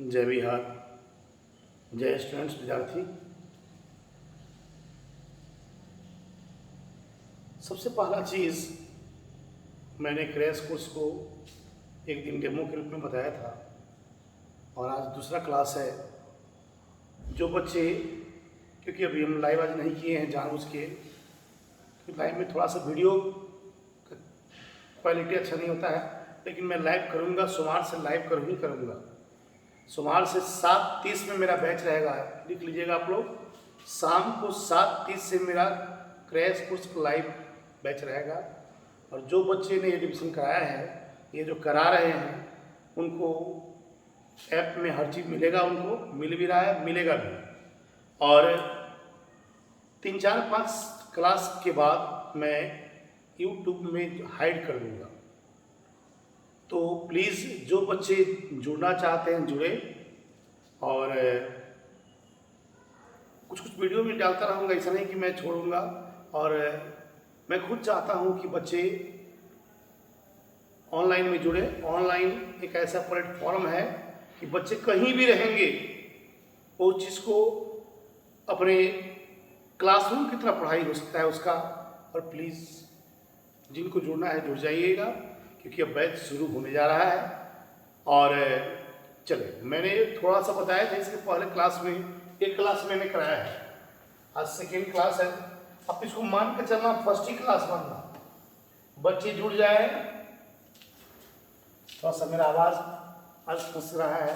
जय बिहार। जय स्टूडेंट्स, विद्यार्थी। सबसे पहला चीज़, मैंने क्रैश कोर्स को एक दिन डेमो के रूप में बताया था और आज दूसरा क्लास है। जो बच्चे, क्योंकि अभी हम लाइव आज नहीं किए हैं जानबूझ के, कि लाइव में थोड़ा सा वीडियो क्वालिटी अच्छा नहीं होता है, लेकिन मैं लाइव करूँगा। सोमवार से लाइव करूँगा। सोमवार से 7:30 में मेरा बैच रहेगा, लिख लीजिएगा आप लोग। शाम को 7:30 से मेरा क्रैश कोर्स लाइव बैच रहेगा। और जो बच्चे ने एडमिशन कराया है, ये जो करा रहे हैं, उनको ऐप में हर चीज़ मिलेगा, उनको मिल भी रहा है, मिलेगा भी। और 3-4-5 क्लास के बाद मैं यूट्यूब में हाइड कर दूँगा। तो प्लीज़ जो बच्चे जुड़ना चाहते हैं जुड़े। और कुछ वीडियो भी डालता रहूँगा, ऐसा नहीं कि मैं छोड़ूंगा। और मैं खुद चाहता हूँ कि बच्चे ऑनलाइन में जुड़े। ऑनलाइन एक ऐसा प्लेटफॉर्म है कि बच्चे कहीं भी रहेंगे वो चीज़ को अपने क्लासरूम की तरह पढ़ाई हो सकता है उसका। और प्लीज़ जिनको जुड़ना है जुड़ जाइएगा, क्योंकि अब बैच शुरू होने जा रहा है। और चले, मैंने थोड़ा सा बताया था इसके पहले क्लास में, एक क्लास मैंने कराया है, आज सेकेंड क्लास है। अब इसको मान के चलना फर्स्ट ही क्लास मानना। बच्चे जुड़ जाए। थोड़ा सा मेरा आवाज़ आज फंस रहा है,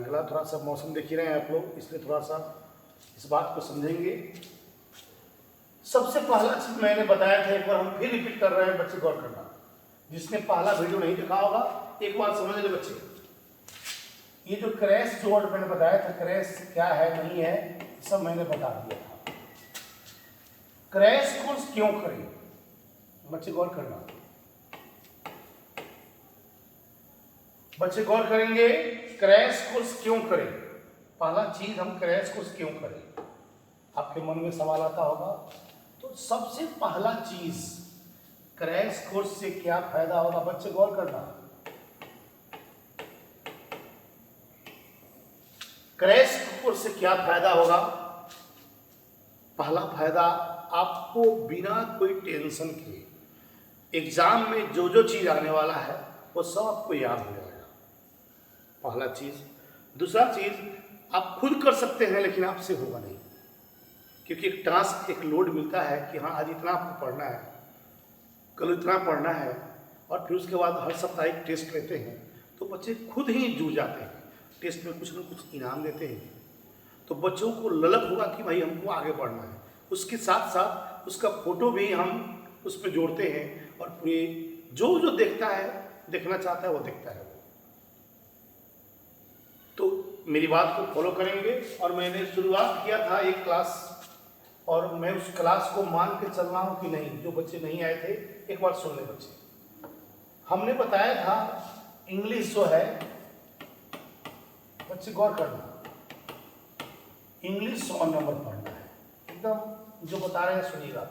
गला थोड़ा सा, मौसम देख ही रहे हैं आप लोग, इसलिए थोड़ा सा इस बात को समझेंगे। सबसे पहला चीज़ मैंने बताया था, एक बार हम फिर रिपीट कर रहे हैं, बच्चे गौर करना। जिसने पहला वीडियो नहीं देखा होगा, एक बार समझ ले बच्चे। ये जो क्रैश जो वर्ड मैंने बताया था, क्रैश क्या है नहीं है, सब मैंने बता दिया था। क्रैश कोर्स क्यों करें, बच्चे गौर करना। बच्चे गौर करेंगे, क्रैश कोर्स क्यों करें। पहला चीज, हम क्रैश कोर्स क्यों करें, आपके मन में सवाल आता होगा। तो सबसे पहला चीज, क्रैश कोर्स से क्या फायदा होगा, बच्चे गौर करना। क्रैश कोर्स से क्या फायदा होगा। पहला फायदा, आपको बिना कोई टेंशन के एग्जाम में जो जो चीज आने वाला है वो सब आपको याद हो जाएगा, पहला चीज। दूसरा चीज, आप खुद कर सकते हैं, लेकिन आपसे होगा नहीं, क्योंकि एक टास्क, एक लोड मिलता है कि हाँ आज इतना आपको पढ़ना है, कल इतना पढ़ना है, और फिर उसके बाद हर सप्ताह एक टेस्ट लेते हैं। तो बच्चे खुद ही जुड़ जाते हैं, टेस्ट में कुछ न कुछ इनाम देते हैं। तो बच्चों को ललक होगा कि भाई हमको आगे बढ़ना है। उसके साथ साथ उसका फोटो भी हम उसमें जोड़ते हैं, और पूरे जो जो देखता है, देखना चाहता है, वो देखता है। तो मेरी बात को फॉलो करेंगे। और मैंने शुरुआत किया था एक क्लास, और मैं उस क्लास को मान के चल रहा हूँ कि नहीं। जो बच्चे नहीं आए थे, एक बार सुन ले बच्चे। हमने बताया था इंग्लिश जो है, बच्चे गौर करना, इंग्लिश 100 नंबर पढ़ना है, एकदम जो बता रहे हैं सुनिएगा।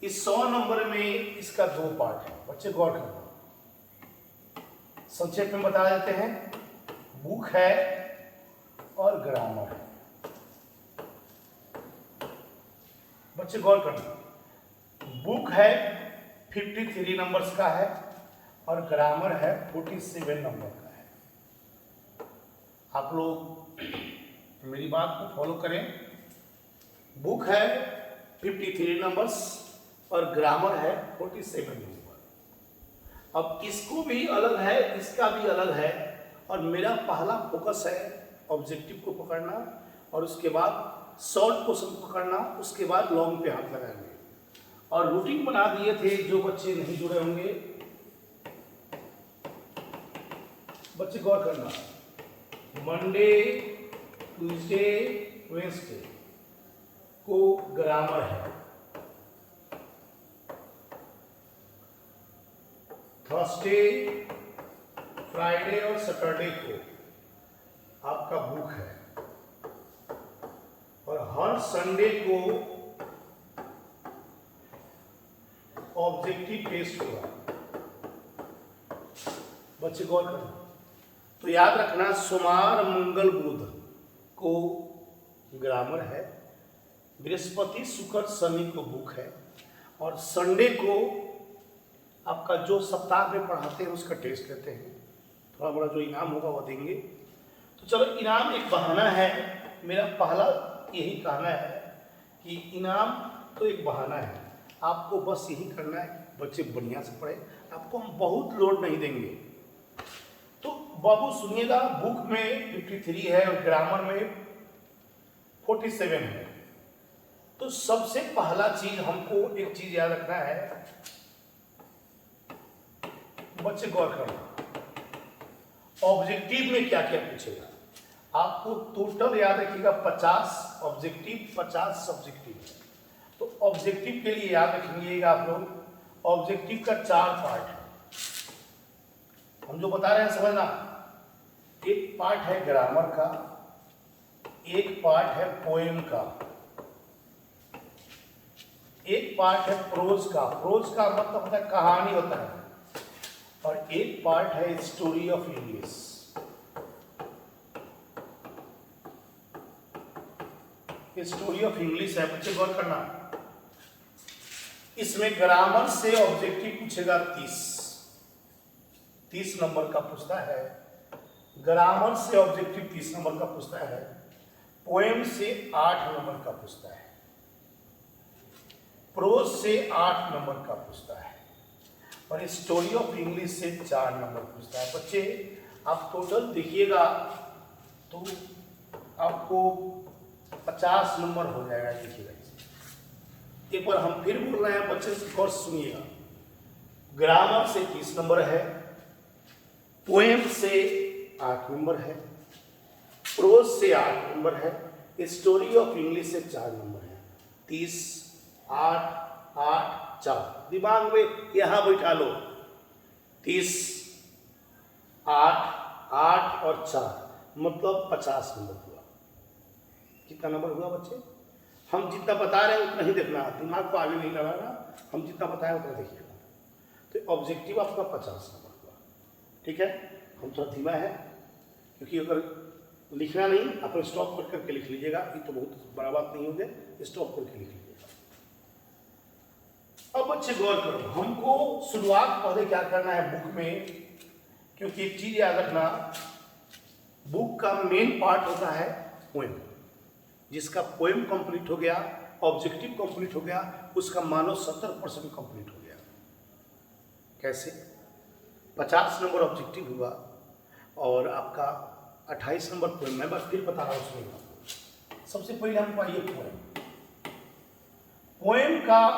इस 100 नंबर में इसका 2 पार्ट है, बच्चे गौर करना। संक्षेप में बता देते हैं, बुक है और ग्रामर है। बच्चे गौर करना, बुक है 53 नंबर्स का है, और ग्रामर है 47 नंबर का है। आप लोग मेरी बात को फॉलो करें। बुक है 53 नंबर्स और ग्रामर है 47 नंबर। अब इसको भी अलग है, इसका भी अलग है, और मेरा पहला फोकस है ऑब्जेक्टिव को पकड़ना, और उसके बाद शॉर्ट क्वेश्चन पकड़ना, उसके बाद लॉन्ग पे हाथ लगाएंगे। और रूटीन बना दिए थे, जो बच्चे नहीं जुड़े होंगे, बच्चे गौर करना। मंडे, ट्यूसडे, वेडनेसडे को ग्रामर है, थर्सडे, फ्राइडे और सैटरडे को आपका बुक है, और हर संडे को ऑब्जेक्टिव टेस्ट होगा। बच्चे गौर करना, तो याद रखना सोमवार मंगल बुध को ग्रामर है, बृहस्पति शुक्र शनि को बुक है, और संडे को आपका जो सप्ताह में पढ़ाते हैं उसका टेस्ट लेते हैं। थोड़ा बड़ा जो इनाम होगा वो देंगे। तो चलो, इनाम एक बहाना है। मेरा पहला यही कहना है कि इनाम तो एक बहाना है, आपको बस यही करना है बच्चे बढ़िया से पढ़े, आपको हम बहुत लोड नहीं देंगे। तो बाबू सुनिएगा, बुक में 53 है और ग्रामर में 47 है। तो सबसे पहला चीज हमको एक चीज याद रखना है, बच्चे गौर करना, ऑब्जेक्टिव में क्या क्या पूछेगा। आपको टोटल याद रखिएगा 50 ऑब्जेक्टिव 50 सब्जेक्टिव है। तो ऑब्जेक्टिव के लिए याद रखेंगे आप लोग, ऑब्जेक्टिव का 4 पार्ट है। हम जो बता रहे हैं समझना, एक पार्ट है ग्रामर का, एक पार्ट है पोएम का, एक पार्ट है प्रोज का। प्रोज का मतलब होता है कहानी होता है, और एक पार्ट है story of English. Story of English है, बच्चे गौर करना। इसमें ग्रामर से ऑब्जेक्टिव पूछेगा 30 नंबर का पूछता है। ग्रामर से ऑब्जेक्टिव 30 नंबर का पूछता है। पोएम से 8 नंबर का पूछता है। प्रोज से 8 नंबर का पूछता है, और स्टोरी ऑफ इंग्लिश से 4 नंबर पूछता है। बच्चे आप टोटल देखिएगा तो आपको 50 नंबर हो जाएगा। देखिएगा, एक बार हम फिर बोल रहे हैं, बच्चे से गौर सुनिएगा। ग्रामर से 30 नंबर है, पोएम से 8 नंबर है, प्रोज से 8 नंबर है, स्टोरी ऑफ इंग्लिश से 4 नंबर है। 30 8 8 4 दिमाग में यहां बैठा लो। 30 8 8 और 4 मतलब 50 नंबर हुआ। कितना नंबर हुआ बच्चे? हम जितना बता रहे हैं उतना ही देखना, दिमाग को आगे नहीं लगाना। हम जितना बताएं उतना देखिएगा। तो ऑब्जेक्टिव आपका 50 नंबर हुआ। ठीक है, हम थोड़ा धीमा है क्योंकि अगर लिखना नहीं, आप स्टॉप कर करके लिख लीजिएगा। ये तो बहुत बड़ा बात नहीं होगा, स्टॉप करके लिख लीजिएगा। अब बच्चे गौर करो, हमको शुरुआत पहले क्या करना है बुक में, क्योंकि एक चीज याद रखना, बुक का मेन पार्ट होता है पोएम। जिसका पोएम कंप्लीट हो गया, ऑब्जेक्टिव कंप्लीट हो गया, उसका मानो 70% कंप्लीट हो गया। कैसे? 50 नंबर ऑब्जेक्टिव हुआ और आपका 28 नंबर पोएम। मैं बस फिर बता रहा हूँ, सुनिएगा। सबसे पहले हमको आइए पोएम। पोएम का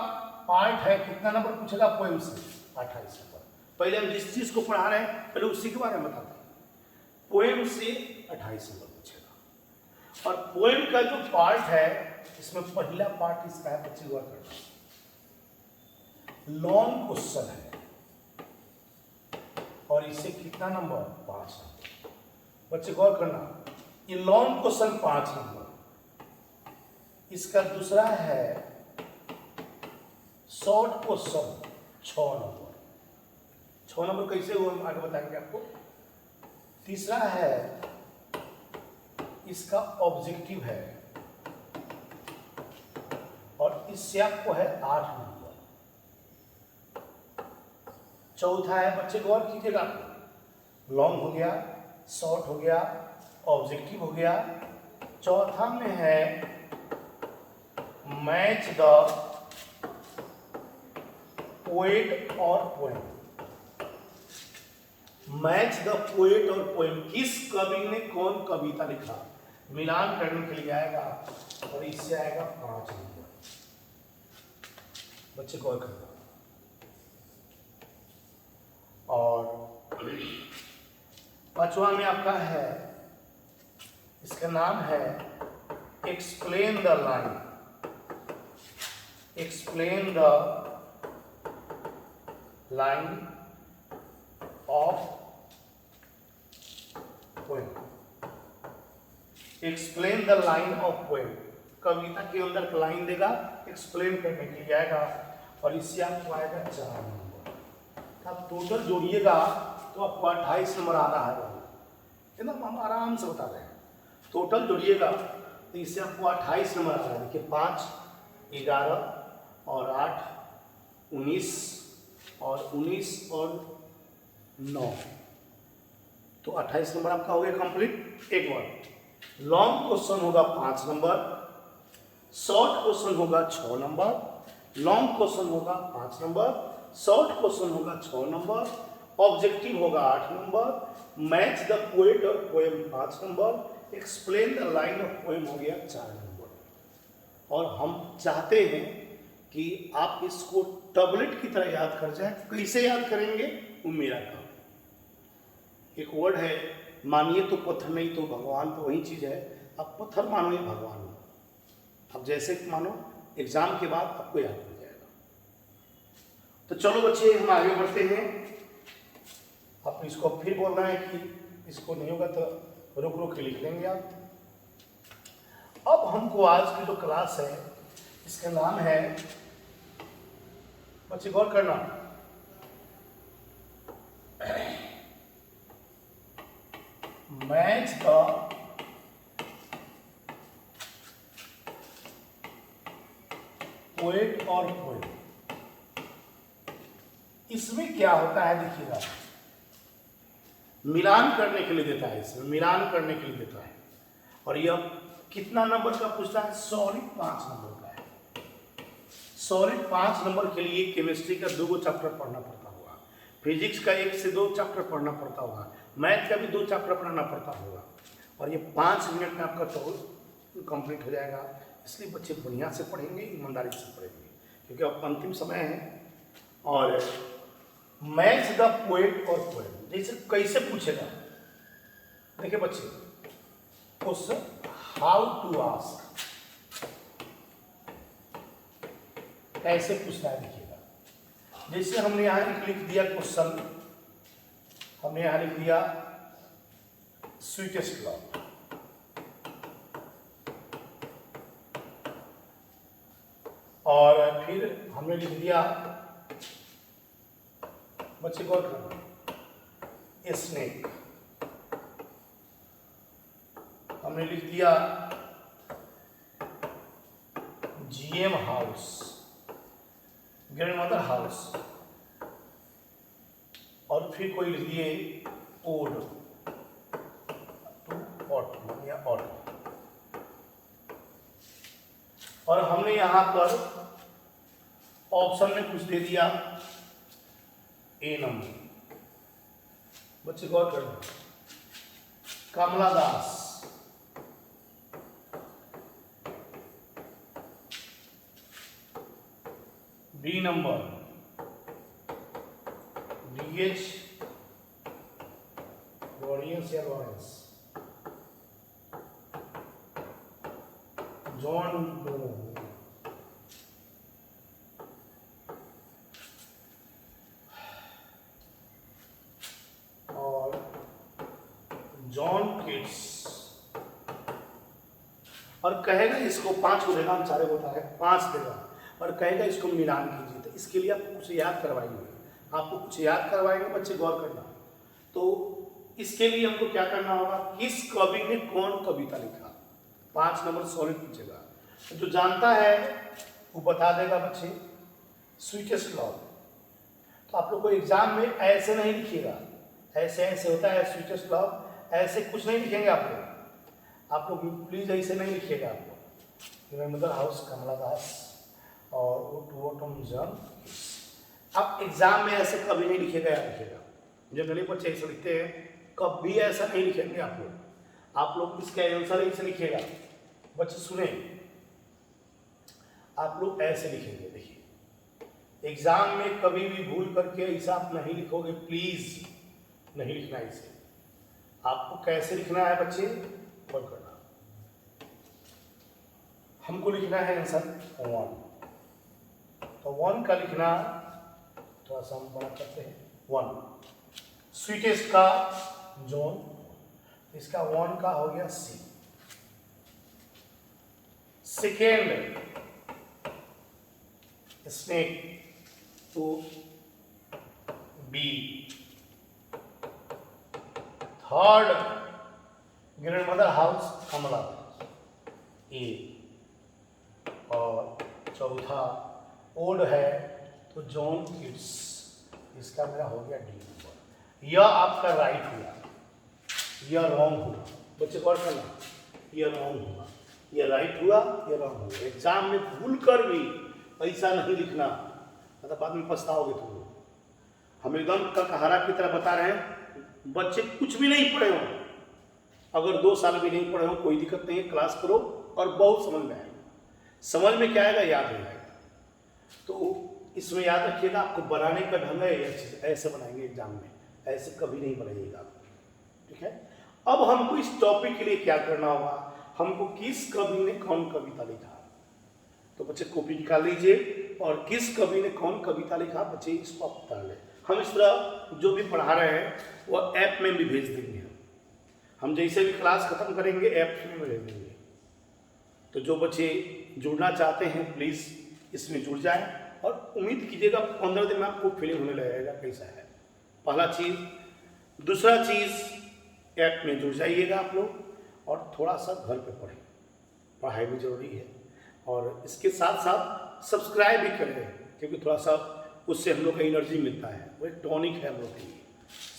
पार्ट है, कितना नंबर पूछेगा पोएम से? 28 नंबर। पहले हम जिस चीज को पढ़ा रहे हैं पहले उसी के बारे में बताते हैं। पोएम से 28 नंबर पूछेगा, और पोएम का जो पार्ट है इसमें पहला पार्ट इसका है, बच्चे गौर करना, लॉन्ग क्वेश्चन है, और इसे कितना नंबर? 5 नंबर। बच्चे गौर करना, ये लॉन्ग क्वेश्चन 5 नंबर। इसका दूसरा है शॉर्ट क्वेश्चन 6 नंबर। 6 नंबर कैसे हुआ हम आगे बताएंगे आपको। तीसरा है इसका ऑब्जेक्टिव है, और इससे आपको है 8 नंबर। चौथा है, बच्चे गौर कीजिएगा, लॉन्ग हो गया, शॉर्ट हो गया, ऑब्जेक्टिव हो गया। चौथा में है मैच द पोएट और पोएम। मैच द पोएट और पोएम, किस कवि ने कौन कविता लिखा, मिलान करने के लिए आएगा, और इससे आएगा 5 नंबर। बच्चे गौर करना। और 5वां में आपका है, इसका नाम है explain the line. Explain the line of poem. Explain the line of poem, कविता के अंदर का लाइन देगा, एक्सप्लेन करने के लिए आएगा, और इससे आपको आएगा 4 नंबर। आप टोटल जोड़िएगा तो आपको 28 नंबर आ रहा है। एकदम हम आराम से बता रहे हैं। टोटल जोड़िएगा तो इससे आपको 28 नंबर आ रहा है। देखिए 5, 11 और 8, 19 और 9, तो 28 नंबर आपका हो गया कंप्लीट। एक बार लॉन्ग क्वेश्चन होगा 5 नंबर, शॉर्ट क्वेश्चन होगा 6 नंबर, लॉन्ग क्वेश्चन होगा 5 नंबर, शॉर्ट क्वेश्चन होगा 6 नंबर, ऑब्जेक्टिव होगा 8 नंबर, मैच द पोएट और poem 5 number, explain the line of poem हो गया 4 नंबर। और हम चाहते हैं कि आप इसको टैबलेट की तरह याद कर जाएं। कैसे याद करेंगे वो मेरा काम। एक वर्ड है, मानिए तो पत्थर नहीं तो भगवान, तो वही चीज़ है। आप पत्थर मानो या भगवान मानो, आप जैसे मानो, एग्जाम के बाद आपको याद हो जाएगा। तो चलो बच्चे हम आगे बढ़ते हैं। आप इसको फिर बोल रहे हैं कि इसको नहीं होगा तो रुक रुक के लिख लेंगे आप। अब हमको आज की जो क्लास है इसका नाम है, बच्चे गौर करना, मैच द पोएट और पोएम। इसमें क्या होता है देखिएगा, मिलान करने के लिए देता है, इसमें मिलान करने के लिए देता है। और यह कितना नंबर का पूछता है? सॉलिड 5 नंबर का है। सॉलिड 5 नंबर के लिए केमिस्ट्री का 2 चैप्टर पढ़ना पड़ता होगा, फिजिक्स का 1 से 2 चैप्टर पढ़ना पड़ता होगा, मैथ का भी 2 चैप्टर पढ़ना पड़ता होगा। और ये 5 मिनट में आपका टोल कंप्लीट हो जाएगा। इसलिए बच्चे बढ़िया से पढ़ेंगे, ईमानदारी से पढ़ेंगे, क्योंकि अब अंतिम समय है। और मैच द पोएट और पोएम जैसे कैसे पूछेगा, देखिए बच्चे, क्वेश्चन हाउ टू आस्क, कैसे पूछना है देखिएगा। जैसे हमने यहां लिख दिया क्वेश्चन, हमने यहां लिख दिया स्वीटेस्ट लव, और फिर हमने लिख दिया, बच्चे गौर करना, स्नेक, हमने लिख दिया जीएम हाउस, ग्रैंडमदर हाउस, और फिर कोई लिख दिए ओड टू ऑटम या ऑटम। और हमने यहां पर ऑप्शन में कुछ दे दिया ए नंबर। बच्चे गौर करना, कमला दास, बी नंबर डीएच लॉरेंस या लॉरेंस, जॉन डो, और जॉन किट्स। और कहेगा इसको 5 को देगा, हम सारे को बता रहे हैं 5 देगा, और कहेगा इसको मिलान कीजिए। तो इसके लिए आपको कुछ याद करवाएंगे, आपको कुछ याद करवाएंगे। बच्चे गौर करना, तो इसके लिए हमको क्या करना होगा, किस कवि ने कौन कविता लिखा, 5 नंबर सॉलिड पूछेगा। जो जानता है वो बता देगा बच्चे, स्वीटेस्ट लव। तो आप लोग को एग्जाम में ऐसे नहीं लिखिएगा, ऐसे ऐसे होता है स्वीटेस्ट लव, ऐसे कुछ नहीं लिखेंगे आप लोग प्लीज ऐसे नहीं लिखिएगा। आप लोग ग्रैंडमदर हाउस, कमला दास, और टू जॉन। अब एग्जाम में ऐसे कभी नहीं लिखेगा, या लिखेगा जनरली बच्चे ऐसे लिखते हैं, कभी ऐसा नहीं लिखेंगे आप लोग इसका आंसर ऐसे लिखेगा। बच्चे सुने, आप लोग ऐसे लिखेंगे। देखिए एग्जाम में कभी भी भूल करके ऐसा आप नहीं लिखोगे, प्लीज नहीं लिखना इसे। आपको कैसे लिखना है बच्चे, गौर करना। हमको लिखना है आंसर 1, तो 1 का लिखना थोड़ा सा हम बड़ा करते हैं। 1 स्वीटेस्ट का जॉन, इसका 1 का हो गया सी। सेकेंड स्नेक, तो बी। थर्ड ग्रैंडमदर हाउस कमला ए, और चौथा ओड है तो जॉन किट्स, इसका मेरा हो गया डी नंबर। यह आपका राइट हुआ, यह रॉन्ग हुआ। बच्चे गौर करना, यह रॉन्ग हुआ, यह राइट हुआ, यह रॉन्ग हुआ। एग्जाम में भूल कर भी ऐसा नहीं लिखना, मतलब बाद में पछताओगे तुम लोग। हम एकदम ककहरा की तरह बता रहे हैं, बच्चे कुछ भी नहीं पढ़े हो, अगर 2 साल भी नहीं पढ़े हो कोई दिक्कत नहीं है, क्लास करो और बहुत समझ में आएगा। समझ में क्या आएगा, याद हो जाएगा। तो इसमें याद रखिएगा, आपको बनाने का ढंग है, ऐसे बनाएंगे एग्जाम में, ऐसे कभी नहीं बनाइएगा, ठीक है। अब हमको इस टॉपिक के लिए क्या करना होगा, हमको किस कवि ने कौन कविता लिखा, तो बच्चे कॉपी निकाल लीजिए, और किस कवि ने कौन कविता लिखा बच्चे इसको आप बता लें। हम इस तरह जो भी पढ़ा रहे हैं वो ऐप में भी भेज देंगे, हम जैसे भी क्लास खत्म करेंगे ऐप में भेज देंगे। तो जो बच्चे जुड़ना चाहते हैं प्लीज़ इसमें जुड़ जाएं, और उम्मीद कीजिएगा 15 दिन में आपको फीलिंग होने लगेगा कैसा है, पहला चीज़। दूसरा चीज़, ऐप में जुड़ जाइएगा आप लोग, और थोड़ा सा घर पे पढ़ें, पढ़ाई भी जरूरी है, और इसके साथ साथ सब्सक्राइब भी करें, क्योंकि थोड़ा सा उससे हम लोग का एनर्जी मिलता है, वो एक टॉनिक है हम लोग के लिए।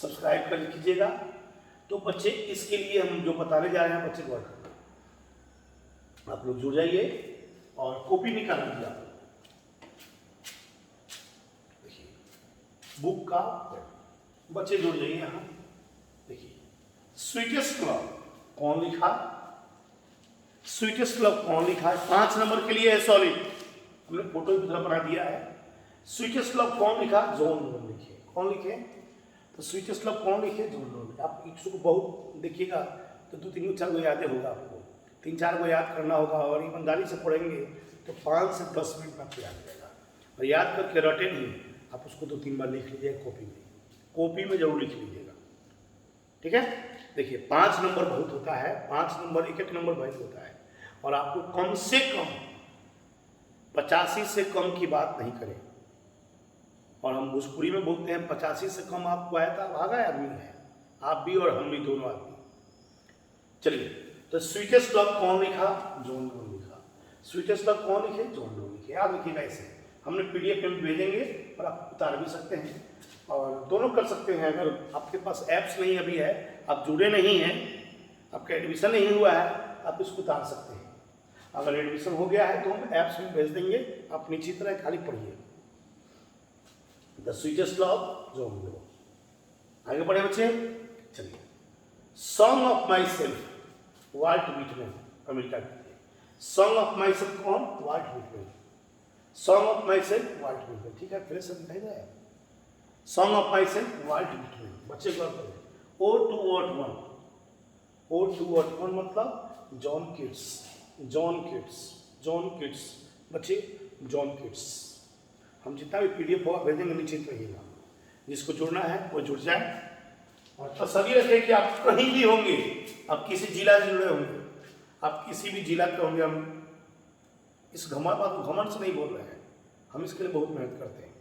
सब्सक्राइब कर लीजिएगा। तो बच्चे इसके लिए हम जो बताने जा रहे हैं बच्चे गौर करना, आप लोग जुड़ जाइए और कॉपी निकाल लीजिए। आप देखिए बुक का बच्चे जुड़ जाइए यहाँ। देखिए स्वीटेस्ट क्लब कौन लिखा, स्वीटेस्ट क्लब कौन लिखा है, 5 नंबर के लिए है सॉलिड, हमने फोटो की तरह बना दिया है। स्वीटेस्ट क्लब कौन लिखा, जॉन लोन लिखे, कौन लिखे, तो स्वीटेस्ट क्लब कौन लिखे, जॉन लोन। आप इसको बहुत देखिएगा तो 2-3-4 गो यादें होगा, आपको 3-4 गो याद करना होगा, और ईमानदारी से पढ़ेंगे तो 5 से 10 मिनट में आपको याद रहेगा। और याद करके रटे नहीं, आप उसको 2-3 बार लिख लीजिएगा कॉपी में, कॉपी में जरूर लिख लीजिएगा, ठीक है। देखिए 5 नंबर बहुत होता है, 5 नंबर 1-1 नंबर बहुत होता है, और आपको कम से कम 85 से कम की बात नहीं करें। और हम भोजपुरी में बोलते हैं 85 से कम आपको आया था भागा आदमी है, आप भी और हम भी दोनों आदमी। चलिए, तो स्वीटेस्ट क्लब कौन लिखा, जॉन लोन लिखा। स्वीटेस्ट क्लब कौन लिखे, जॉन लोन लिखे। याद रखिएगा ऐसे, हमने PDF में भेजेंगे और आप उतार भी सकते हैं, और दोनों कर सकते हैं। अगर आपके पास ऐप्स नहीं अभी है, आप जुड़े नहीं हैं, आपका एडमिशन नहीं हुआ है, आप इसको उतार सकते हैं। अगर एडमिशन हो गया है तो हम ऐप्स में भेज देंगे, आप नीचे तरह खाली पढ़िए the sweetest club John Lone. आगे बढ़े बच्चे, चलिए। Song of myself Walt Whitman, America के। सॉन्ग ऑफ माई सेल्फ कौन, Walt Whitman. Song of myself Walt Whitman, ठीक है, फिर से दिखाई जाए। Song of myself Walt Whitman, बच्चे गौर करें। Ode to What One, Ode to What One मतलब John Keats, John Keats, John Keats, बच्चे जॉन किट्स। हम जितना भी PDF होगा भेजेंगे, निश्चित रहिएगा। जिसको जुड़ना है वो जुड़ जाए, और तसल्ली रखें कि आप कहीं भी होंगे, आप किसी जिला से जुड़े होंगे, आप किसी भी जिला के होंगे, हम इस घमंड से नहीं बोल रहे हैं, हम इसके लिए बहुत मेहनत करते हैं।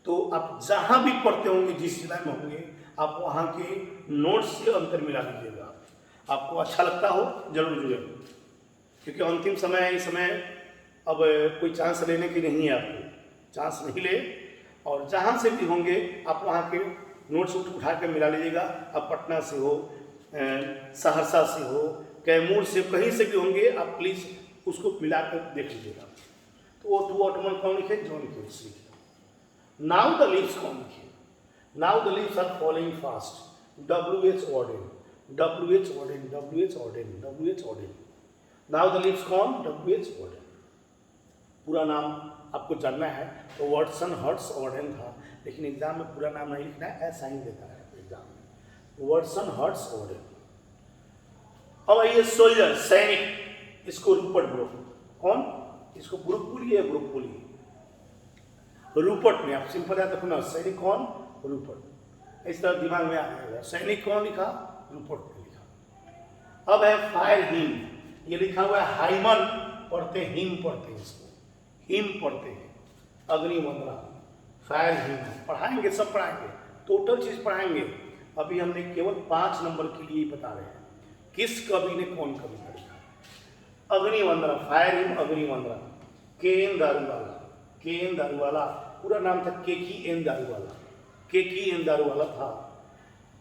तो आप जहाँ भी पढ़ते होंगे, जिस जिला में होंगे, आप वहाँ के नोट्स से अंतर मिला लीजिएगा। आपको अच्छा लगता हो जरूर जुड़े, क्योंकि अंतिम समय है, इस समय अब कोई चांस लेने की नहीं है, आपको चांस नहीं ले। और जहाँ से भी होंगे आप वहाँ के नोट्स उठा के मिला लीजिएगा। आप पटना से हो, सहरसा से हो, कैमूर से, कहीं से भी होंगे, आप प्लीज़ उसको मिला कर देख लीजिएगा। तो वो टू ऑटोमन कौन लिखे, जॉन किट्स लिखे। नाउ द लीव्स कौन लिखे, now the leaves are following fast, W.H. Auden, W.H. Auden, W.H. Auden, W.H. Auden। Now the leaves कौन, W.H. Auden। पूरा नाम आपको जानना है तो वाटसन हर्ट्स ऑर्डेन था, लेकिन एग्जाम में पूरा नाम नहीं लिखना है, ऐसा ही देता है एग्जाम में, वाटसन हर्ट्स ऑर्डेन। अब आइए सोल्जर, सैनिक, इसको रूपर्ट ब्रूक, कौन, इसको ब्रूक बोलिए, ब्रूक बोलिए, रूपर्ट में आप सिंपल याद रखना, सैनिक कौन, रूपर्ट, इस तरह दिमाग में आ जाएगा। सैनिक कौन लिखा, रूपर्ट ने लिखा। अब है फायर हिम, ये लिखा हुआ है हाइमन पढ़ते, हिम पढ़ते हैं, इसको हिम पढ़ते हैं, अग्निवंदना, फायर हिम पढ़ाएंगे, सब पढ़ाएंगे, टोटल चीज पढ़ाएंगे। अभी हमने केवल 5 नंबर के लिए बता रहे हैं किस कवि ने कौन कविता लिखा? अग्निवंदना, फायर इन अग्निवंदना, के एन दारूवाला। के एन दारूवाला पूरा नाम था के की एन दारूवाला। के की एन दारूवाला था।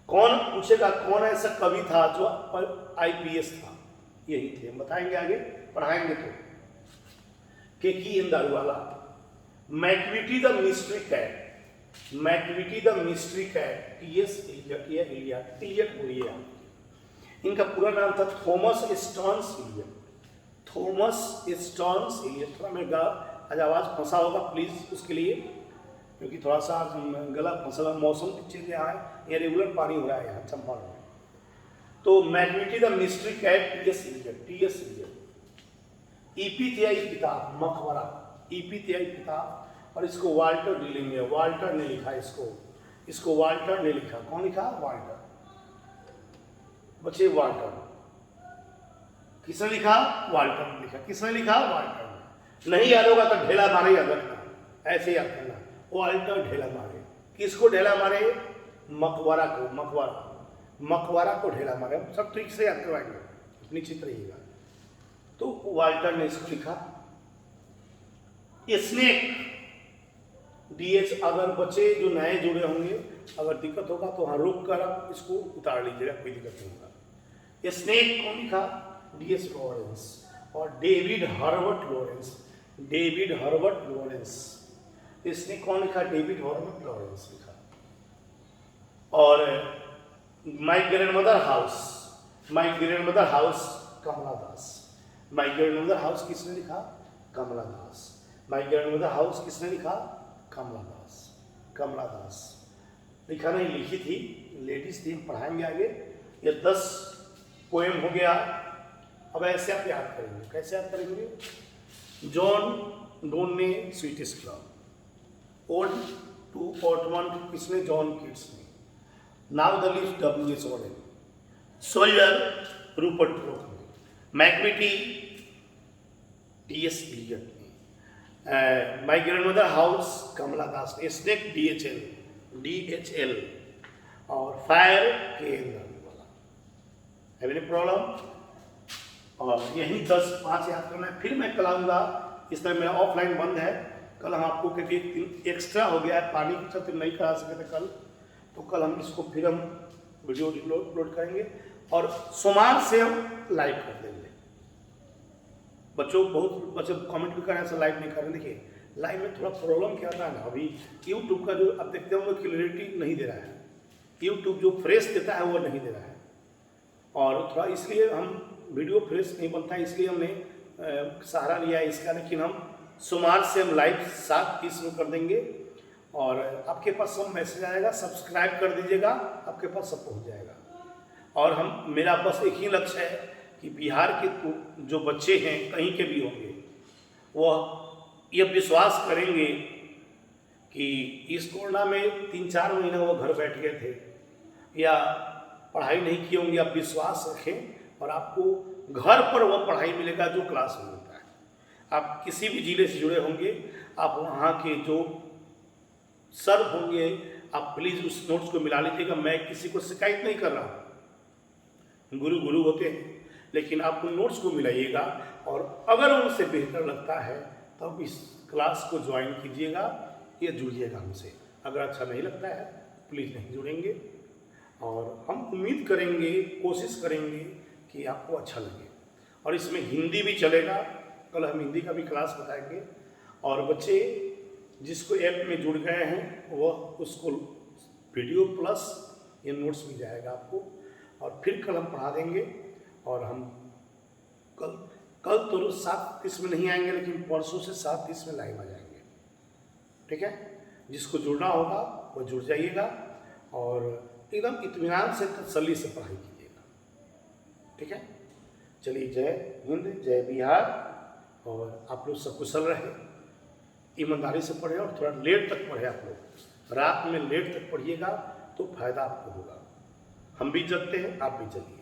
कौन पूछेगा कौन ऐसा कवि था जो IPS था? यही थे, हम बताएंगे आगे पढ़ाएंगे तो। के की N Daruwalla. Macavity the mystery cat, Macavity the mystery cat, TS Eliot, या इलियट, इलियट बोलिए आप। इनका पूरा नाम था Thomas Stearns Eliot. Thomas Stearns Eliot. थोड़ा मेरा आज आवाज़ फंसा होगा, प्लीज़ उसके लिए, क्योंकि थोड़ा सा गला फंसा, मौसम की चीज़ यहाँ है, ये रेगुलर पानी हो रहा है यहाँ चंपारण में। तो Macavity the mystery cat, TS Eliot. EPTI किताब मकबरा, EPTI किताब, और इसको वाल्टर डीलिंग है, वाल्टर ने लिखा इसको वाल्टर ने लिखा। कौन लिखा? वाल्टर। बच्चे वाल्टर, किसने लिखा? वाल्टर ने लिखा। किसने लिखा? वाल्टर ने। नहीं याद होगा तो ढेला मारे याद रखना, ऐसे याद करना, वाल्टर ढेला मारे। किसको ढेला मारे? मकबरा को, मकबरा को ढेला मारे। सब ठीक से याद करवाएंगे, निश्चित रहिएगा। तो वाल्टर ने इसको लिखा। स्नेक, DH, अगर बच्चे जो नए जुड़े होंगे, अगर दिक्कत होगा तो हाँ रोक कर आप इसको उतार लीजिएगा, कोई दिक्कत नहीं होगा। स्नेक कौन लिखा? DS Lawrence. और David Herbert Lawrence, David Herbert Lawrence. इसने कौन लिखा? डेविड हर्बर्ट लॉरेंस लिखा। और my grandmother house, my grandmother house, Kamala Das. My grandmother house किसने लिखा? Kamala Das. My grandmother house किसने लिखा? कमला दास। कमला दास लिखा नहीं, लिखी थी, लेडीज थी, पढ़ाएंगे आगे। ये 10 पोएम हो गया। अब ऐसे आप याद करेंगे, कैसे याद करेंगे? जॉन डोन ने sweetish club, ode to autumn किसने? जॉन किट्स ने। Now the leaf, WH Auden. Soldier, Rupert Brooke ने। मैकविटी, TS इलियट ने। My grandmother house, Kamala Das ने। Snake, DHL। और fire, K N Daruwalla. Have any problem? और यही 10-5 याद करना है। फिर मैं कल आऊँगा, इस तरह मेरा ऑफलाइन बंद है। कल हम आपको क्योंकि एक दिन एक्स्ट्रा हो गया है, पानी के चलते नहीं करा सके थे कल, तो कल हम इसको फिर हम वीडियो अपलोड करेंगे और सोमवार से हम लाइव कर देंगे। बहुत बच्चे कमेंट भी कर रहे हैं सर लाइव नहीं कर रहे। देखिए लाइव में थोड़ा प्रॉब्लम क्या आता है ना, अभी यूट्यूब का जो आप देखते होंगे क्लियरिटी नहीं दे रहा है। यूट्यूब जो फ्रेश देता है वो नहीं दे रहा है, और थोड़ा इसलिए हम वीडियो फ्रेश नहीं बनता है, इसलिए हमने सहारा लिया है इसका। लेकिन हम सोमवार से हम लाइव 7:30 में कर देंगे और आपके पास सब मैसेज आएगा, सब्सक्राइब कर दीजिएगा, आपके पास सब पहुंच जाएगा। और हम मेरा बस एक ही लक्ष्य है कि बिहार के जो बच्चे हैं कहीं के भी होंगे, वह यह विश्वास करेंगे कि इस कोरोना में 3-4 महीना वो घर बैठ गए थे या पढ़ाई नहीं किए होंगे। आप विश्वास रखें और आपको घर पर वह पढ़ाई मिलेगा जो क्लास में मिलता है। आप किसी भी जिले से जुड़े होंगे, आप वहाँ के जो सर होंगे, आप प्लीज़ उस नोट्स को मिला लीजिएगा। मैं किसी को शिकायत नहीं कर रहा हूँ, गुरु होते हैं, लेकिन आप उन नोट्स को मिलाइएगा और अगर उनसे बेहतर लगता है तब इस क्लास को ज्वाइन कीजिएगा या जुड़िएगा हमसे। अगर अच्छा नहीं लगता है प्लीज़ नहीं जुड़ेंगे, और हम उम्मीद करेंगे, कोशिश करेंगे कि आपको अच्छा लगे। और इसमें हिंदी भी चलेगा, कल हम हिंदी का भी क्लास बताएंगे। और बच्चे जिसको ऐप में जुड़ गए हैं वह उसको वीडियो प्लस ये नोट्स मिल जाएगा आपको, और फिर कल हम पढ़ा देंगे। और हम कल तो 7:30 में नहीं आएंगे, लेकिन परसों से 7:30 में लाइव आ जाएंगे। ठीक है, जिसको जुड़ना होगा वो जुड़ जाइएगा और एकदम इत्मीनान से, तसल्ली से पढ़ाई कीजिएगा। ठीक है, चलिए, जय हिंद, जय बिहार, और आप लोग सकुशल रहे, ईमानदारी से पढ़े और थोड़ा लेट तक पढ़े। आप लोग रात में लेट तक पढ़िएगा तो फायदा आपको होगा। हम भी जगते हैं, आप भी जगिए।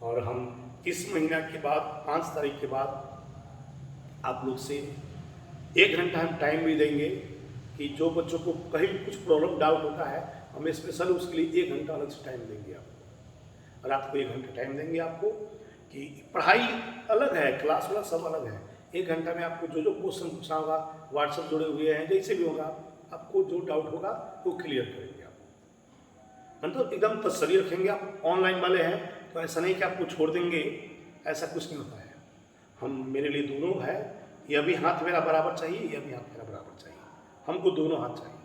और हम इस महीना के बाद 5 तारीख के बाद आप लोग से 1 घंटा हम टाइम भी देंगे कि जो बच्चों को कहीं कुछ प्रॉब्लम डाउट होता है, हम स्पेशल उसके लिए 1 घंटा अलग से टाइम देंगे आपको। रात को 1 घंटा टाइम देंगे आपको कि पढ़ाई अलग है, क्लास वाला सब अलग है। 1 घंटा में आपको जो जो क्वेश्चन पूछना होगा, व्हाट्सएप जुड़े हुए हैं, जैसे भी होगा आपको जो डाउट होगा वो क्लियर करेंगे आप, मतलब एकदम तसल्ली रखेंगे। आप ऑनलाइन वाले हैं तो ऐसा नहीं कि आपको छोड़ देंगे, ऐसा कुछ नहीं होता है। हम मेरे लिए दोनों है, यह भी हाथ मेरा बराबर चाहिए, यह भी हाथ मेरा बराबर चाहिए, हमको दोनों हाथ चाहिए।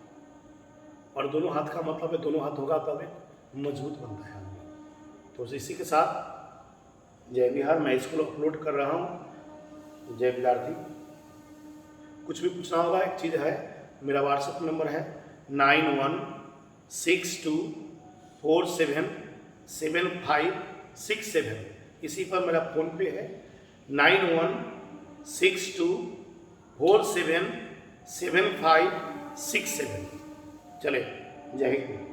और दोनों हाथ का मतलब है दोनों हाथ होगा तब एक मजबूत बनता है आदमी। तो इसी के साथ जय बिहार, मैं इसको अपलोड कर रहा हूँ। जय विद्यार्थी। कुछ भी पूछना होगा, एक चीज़ है, मेरा व्हाट्सएप नंबर है 9162477567। इसी पर मेरा फ़ोनपे है 9162477567। चले, जय हिंद।